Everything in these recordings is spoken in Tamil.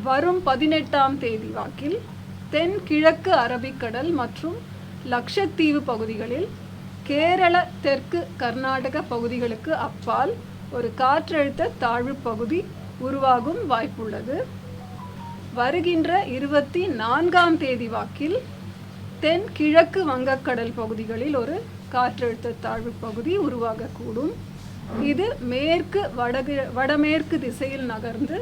வரும் 18ஆம் தேதி வாக்கில் தென்கிழக்கு அரபிக்கடல் மற்றும் லட்சத்தீவு பகுதிகளில் கேரள தெற்கு கர்நாடக பகுதிகளுக்கு அப்பால் ஒரு காற்றழுத்த தாழ்வு பகுதி உருவாகும் வாய்ப்புள்ளது. வருகின்ற 24ஆம் தேதி வாக்கில் தென்கிழக்கு வங்கக்கடல் பகுதிகளில் ஒரு காற்றழுத்த தாழ்வு பகுதி உருவாகக்கூடும். இது மேற்கு வடமேற்கு திசையில் நகர்ந்து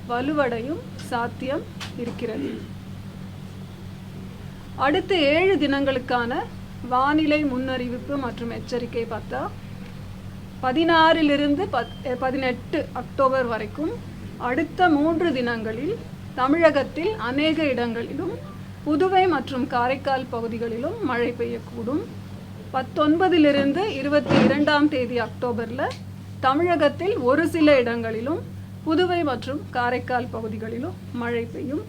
வலுவடையும் சாத்தியம் இருக்கிறது. அடுத்த 7 தினங்களுக்கான வானிலை முன்னறிவிப்பு மற்றும் எச்சரிக்கை பார்த்தா 16 to 18 அக்டோபர் வரைக்கும் அடுத்த 3 தினங்களில் தமிழகத்தில் அநேக இடங்களிலும் புதுவை மற்றும் காரைக்கால் பகுதிகளிலும் மழை பெய்யக்கூடும். 19 to 22ஆம் தேதி அக்டோபரில் தமிழகத்தில் ஒரு சில இடங்களிலும் புதுவை மற்றும் காரைக்கால் பகுதிகளிலும் மழை பெய்யும்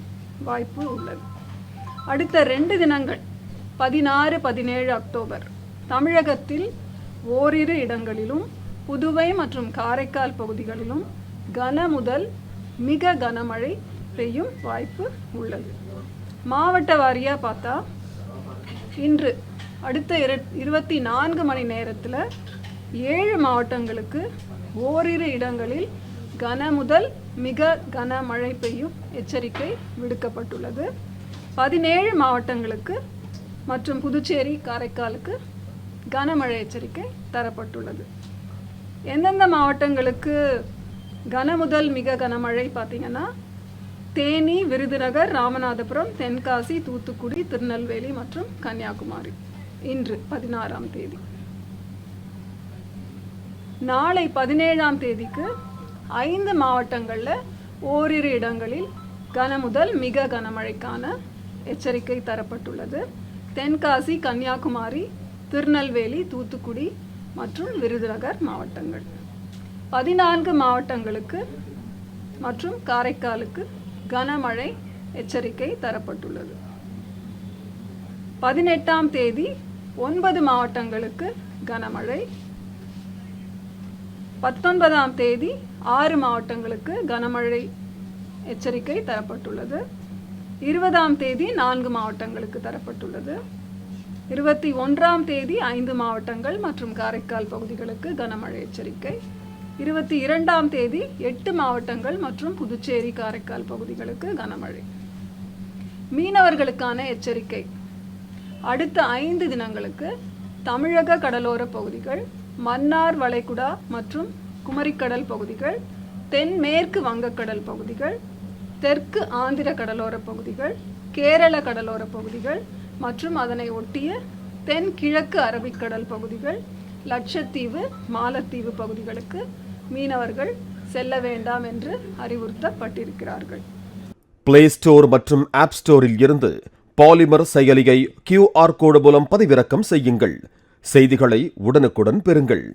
வாய்ப்பு உள்ளது. அடுத்த 2 தினங்கள் 16, 17 அக்டோபர் தமிழகத்தில் ஓரிரு இடங்களிலும் புதுவை மற்றும் காரைக்கால் பகுதிகளிலும் கன முதல் மிக கனமழை பெய்யும் வாய்ப்பு உள்ளது. மாவட்ட வாரியாக பார்த்தா இன்று அடுத்த 24 மணி நேரத்தில் 7 மாவட்டங்களுக்கு ஓரிரு இடங்களில் கன முதல் மிக கனமழை பெய்யும் எச்சரிக்கை விடுக்கப்பட்டுள்ளது. 17 மாவட்டங்களுக்கு மற்றும் புதுச்சேரி காரைக்காலுக்கு கனமழை எச்சரிக்கை தரப்பட்டுள்ளது. எந்தெந்த மாவட்டங்களுக்கு கன முதல் மிக கனமழை பார்த்தீங்கன்னா தேனி, விருதுநகர், ராமநாதபுரம், தென்காசி, தூத்துக்குடி, திருநெல்வேலி மற்றும் கன்னியாகுமரி. இன்று 16ஆம் தேதி. நாளை 17ஆம் தேதிக்கு 5 மாவட்டங்களில் ஓரிரு இடங்களில் கன முதல் மிக கனமழைக்கான எச்சரிக்கை தரப்பட்டுள்ளது. தென்காசி, கன்னியாகுமரி, திருநெல்வேலி, தூத்துக்குடி மற்றும் விருதுநகர் மாவட்டங்கள். 14 மாவட்டங்களுக்கு மற்றும் காரைக்காலுக்கு கனமழை எச்சரிக்கை தரப்பட்டுள்ளது. 18ஆம் தேதி 9 மாவட்டங்களுக்கு கனமழை. 19ஆம் தேதி 6 மாவட்டங்களுக்கு கனமழை எச்சரிக்கை தரப்பட்டுள்ளது. 20ஆம் தேதி 4 மாவட்டங்களுக்கு தரப்பட்டுள்ளது. 21ஆம் தேதி 5 மாவட்டங்கள் மற்றும் காரைக்கால் பகுதிகளுக்கு கனமழை எச்சரிக்கை. 22ஆம் தேதி 8 மாவட்டங்கள் மற்றும் புதுச்சேரி காரைக்கால் பகுதிகளுக்கு கனமழை. மீனவர்களுக்கான எச்சரிக்கை. அடுத்த 5 தினங்களுக்கு தமிழக கடலோர பகுதிகள், மன்னார் வளைகுடா மற்றும் குமரிக்கடல் பகுதிகள், தென்மேற்கு வங்கக்கடல் பகுதிகள், தெற்கு ஆந்திர கடலோர பகுதிகள், கேரள கடலோர பகுதிகள் மற்றும் அதனை ஒட்டிய தென்கிழக்கு அரபிக்கடல் பகுதிகள், லட்சத்தீவு, மாலத்தீவு பகுதிகளுக்கு மீனவர்கள் செல்ல வேண்டாம் என்று அறிவுறுத்தப்பட்டிருக்கிறார்கள். பிளே ஸ்டோர் மற்றும் ஆப் ஸ்டோரில் இருந்து பாலிமர் செயலியை QR கோடு மூலம் பதிவிறக்கம் செய்யுங்கள். செய்திகளை உடனுக்குடன் பெறுங்கள்.